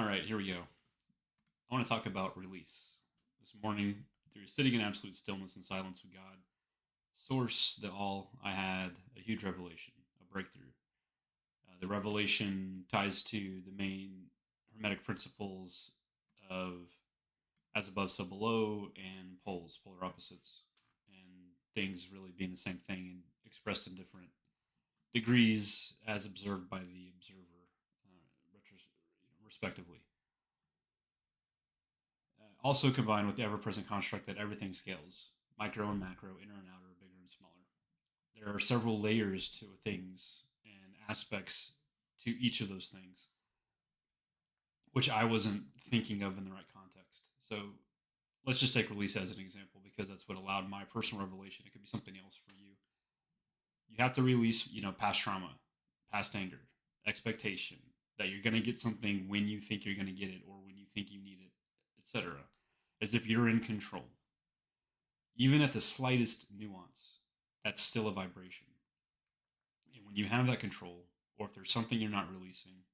All right, here we go. I want to talk about release. This morning, through sitting in absolute stillness and silence with God, source the all, I had a huge revelation, a breakthrough. The revelation ties to the main hermetic principles of as above, so below, and poles, polar opposites, and things really being the same thing and expressed in different degrees as observed by the observer, respectively. Also combined with the ever-present construct that everything scales, micro and macro, inner and outer, bigger and smaller. There are several layers to things and aspects to each of those things, which I wasn't thinking of in the right context. So let's just take release as an example because that's what allowed my personal revelation. It could be something else for you. You have to release, past trauma, past anger, expectation that you're going to get something when you think you're going to get it or when you think you need it, etc. As if you're in control. Even at the slightest nuance, that's still a vibration. And when you have that control, or if there's something you're not releasing,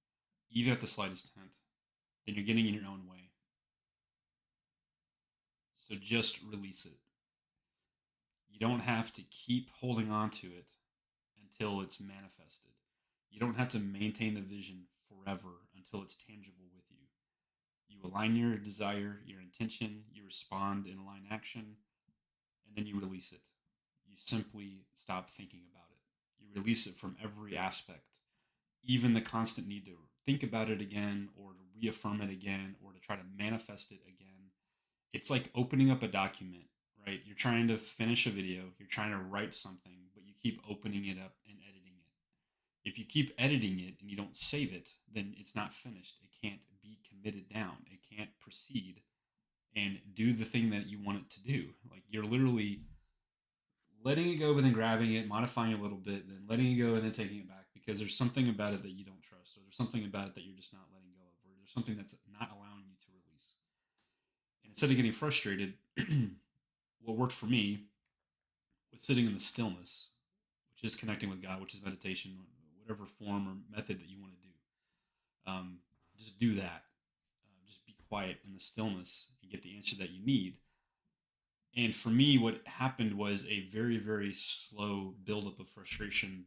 even at the slightest hint, then you're getting in your own way. So just release it. You don't have to keep holding on to it until it's manifested. You don't have to maintain the vision forever until it's tangible with you. You align your desire, your intention, you respond in aligned action, and then you release it. You simply stop thinking about it. You release it from every aspect, even the constant need to think about it again or to reaffirm it again or to try to manifest it again. It's like opening up a document, right? You're trying to finish a video, you're trying to write something, but you keep opening it up and editing it. If you keep editing it and you don't save it, then it's not finished. It can't be committed down. It can't proceed and do the thing that you want it to do. Like you're literally letting it go, but then grabbing it, modifying it a little bit, then letting it go, and then taking it back because there's something about it that you don't trust, or there's something about it that you're just not letting go of, or there's something that's not allowing you to release. And instead of getting frustrated, what worked for me was sitting in the stillness, which is connecting with God, which is meditation, whatever form or method that you want to do. Just do that. Just be quiet in the stillness and get the answer that you need. And for me, what happened was a very, very slow buildup of frustration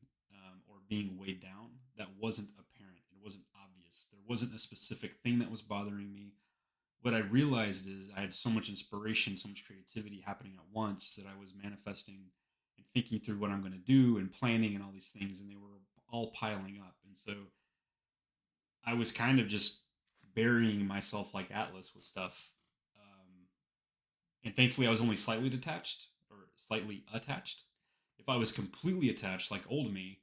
or being weighed down that wasn't apparent. It wasn't obvious. There wasn't a specific thing that was bothering me. What I realized is I had so much inspiration, so much creativity happening at once that I was manifesting and thinking through what I'm going to do and planning and all these things, and they were all piling up. And so I was kind of just burying myself like Atlas with stuff. And thankfully, I was only slightly detached or slightly attached. If I was completely attached, like old me,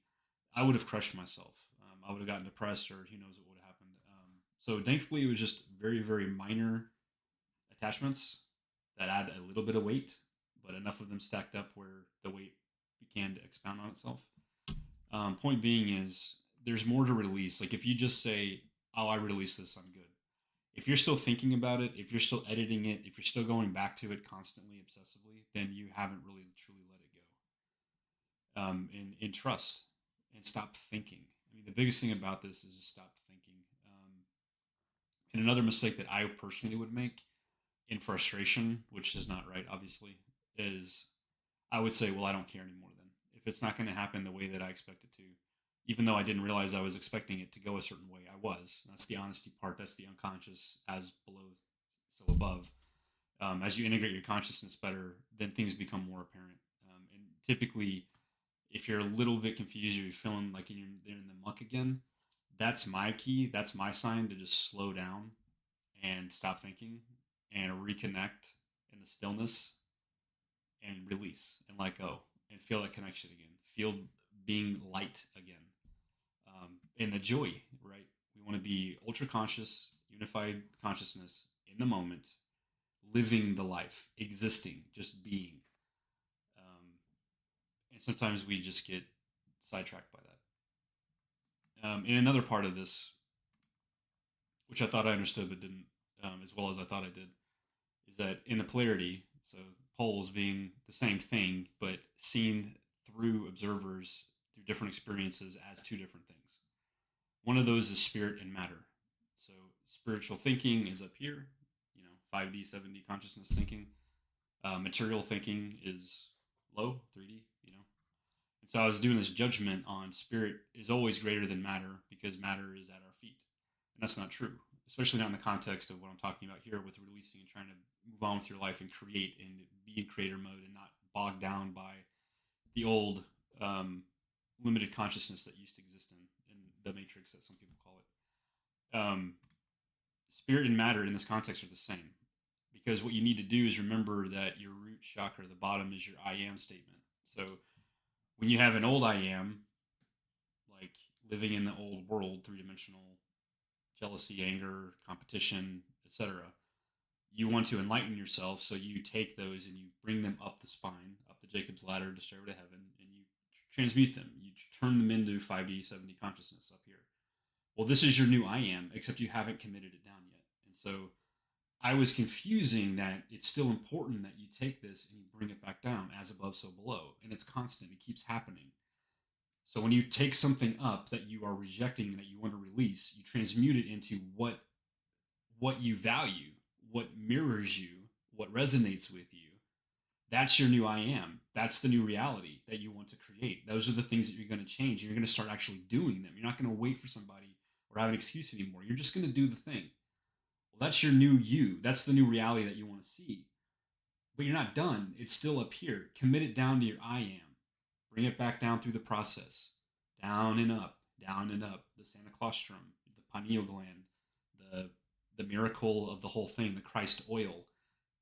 I would have crushed myself. I would have gotten depressed, or who knows what would have happened. So thankfully, it was just very, very minor attachments that add a little bit of weight, but enough of them stacked up where the weight began to expound on itself. Point being is there's more to release. Like if you just say, "Oh, I release this, I'm good." If you're still thinking about it, if you're still editing it, if you're still going back to it constantly, obsessively, then you haven't really truly let it go. And trust and stop thinking. I mean, the biggest thing about this is to stop thinking. And another mistake that I personally would make in frustration, which is not right, obviously, is I would say, well, I don't care anymore then. If it's not going to happen the way that I expect it to, even though I didn't realize I was expecting it to go a certain way, I was. That's the honesty part. That's the unconscious, as below, so above. As you integrate your consciousness better, then things become more apparent. And typically, if you're a little bit confused, you're feeling like you're in the muck again, that's my key. That's my sign to just slow down and stop thinking and reconnect in the stillness and release and let go and feel that connection again. Feel being light again. And the joy, right? We want to be ultra conscious, unified consciousness in the moment, living the life, existing, just being. And sometimes we just get sidetracked by that. In another part of this, which I thought I understood but didn't as well as I thought I did, is that in the polarity, so poles being the same thing, but seen through observers through different experiences as two different things. One of those is spirit and matter. So Spiritual thinking is up here, 5D, 7D consciousness thinking. Material thinking is low, 3D, And so I was doing this judgment on spirit is always greater than matter because matter is at our feet. And that's not true, especially not in the context of what I'm talking about here with releasing and trying to move on with your life and create and be in creator mode and not bogged down by the old um, limited consciousness that used to exist in the matrix, that some people call it. Spirit and matter in this context are the same because what you need to do is remember that your root chakra, the bottom, is your I am statement. So when you have an old I am, like living in the old world, three dimensional jealousy, anger, competition, etc., you want to enlighten yourself. So you take those and you bring them up the spine, up the Jacob's ladder to stairway to heaven, and you transmute them. You turn them into 5D, 7D consciousness up here. Well, this is your new I am, except you haven't committed it down yet. And so I was confusing that it's still important that you take this and you bring it back down, as above, so below. And it's constant, it keeps happening. So when you take something up that you are rejecting and that you want to release, you transmute it into what you value, what mirrors you, what resonates with you. That's your new I am. That's the new reality that you want to create. Those are the things that you're going to change. You're going to start actually doing them. You're not going to wait for somebody or have an excuse anymore. You're just going to do the thing. Well, that's your new you. That's the new reality that you want to see. But you're not done. It's still up here. Commit it down to your I am. Bring it back down through the process. Down and up, down and up. The Santa Claustrum, the pineal gland, the miracle of the whole thing, the Christ oil.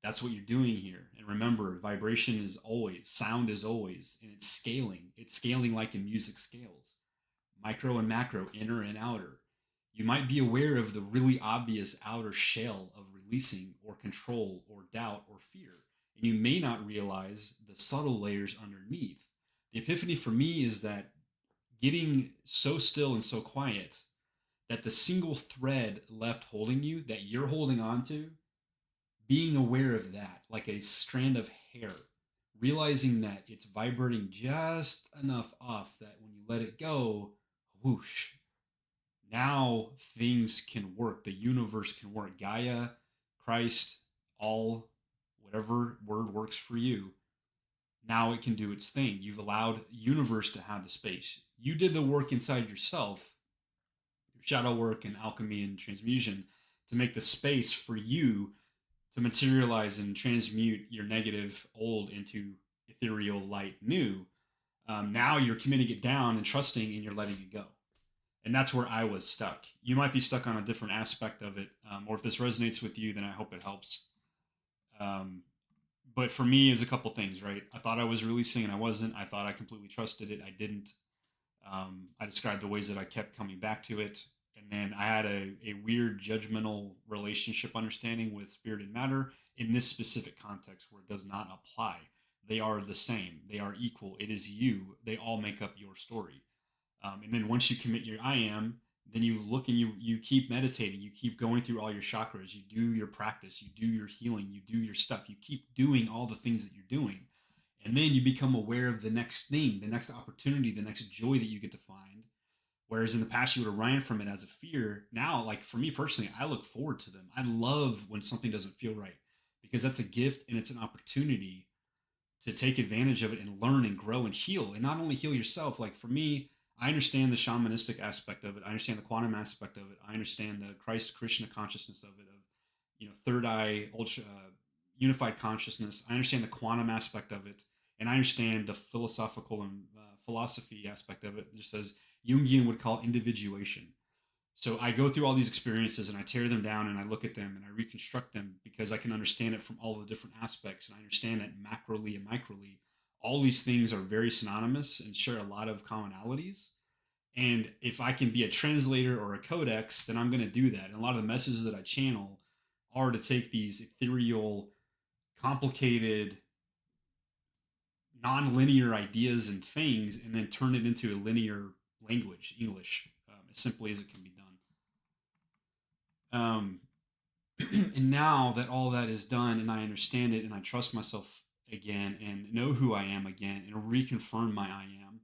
That's what you're doing here. And remember, vibration is always, sound is always, and it's scaling. It's scaling like in music scales. Micro and macro, inner and outer. You might be aware of the really obvious outer shell of releasing or control or doubt or fear. And you may not realize the subtle layers underneath. The epiphany for me is that getting so still and so quiet that the single thread left holding you, that you're holding on to, being aware of that, like a strand of hair, realizing that it's vibrating just enough off that when you let it go, whoosh, now things can work. The universe can work. Gaia, Christ, all, whatever word works for you. Now it can do its thing. You've allowed universe to have the space. You did the work inside yourself, your shadow work and alchemy and transmutation, to make the space for you to materialize and transmute your negative old into ethereal light new. Now you're committing it down and trusting, and you're letting it go. And that's where I was stuck. You might be stuck on a different aspect of it, or if this resonates with you, then I hope it helps. Um, but for me, it was a couple things, right? I thought I was releasing, and I wasn't. I thought I completely trusted it. I didn't. I described the ways that I kept coming back to it. And then I had a weird judgmental relationship understanding with spirit and matter in this specific context where it does not apply. They are the same, they are equal. It is you, they all make up your story. And then once you commit your I am, then you look and you keep meditating, you keep going through all your chakras, you do your practice, you do your healing, you do your stuff, you keep doing all the things that you're doing. And then you become aware of the next thing, the next opportunity, the next joy that you get to find. Whereas in the past you would have ran from it as a fear. Now, like for me personally, I look forward to them. I love when something doesn't feel right because that's a gift and it's an opportunity to take advantage of it and learn and grow and heal. And not only heal yourself, like for me, I understand the shamanistic aspect of it. I understand the quantum aspect of it. I understand the Christ Krishna consciousness of it, of third eye, ultra unified consciousness. I understand the quantum aspect of it, and I understand the philosophical and philosophy aspect of it. Just as Jungian would call individuation. So I go through all these experiences and I tear them down and I look at them and I reconstruct them because I can understand it from all the different aspects. And I understand that macroly and microly, all these things are very synonymous and share a lot of commonalities. And if I can be a translator or a codex, then I'm going to do that. And a lot of the messages that I channel are to take these ethereal, complicated, non-linear ideas and things and then turn it into a linear language, English, as simply as it can be done. And now that all that is done and I understand it and I trust myself again and know who I am again and reconfirm my I am,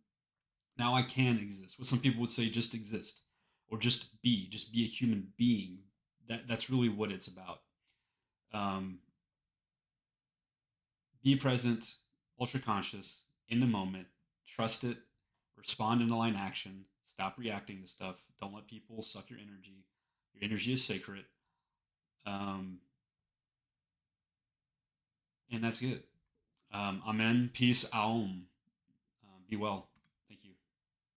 now I can exist. What some people would say, just exist or just be a human being. That's really what it's about. Um, be present, ultra conscious, in the moment, trust it, respond in aligned action, stop reacting to stuff, don't let people suck your energy. Your energy is sacred. Um, and that's it. Amen. Peace. Aum. Be well.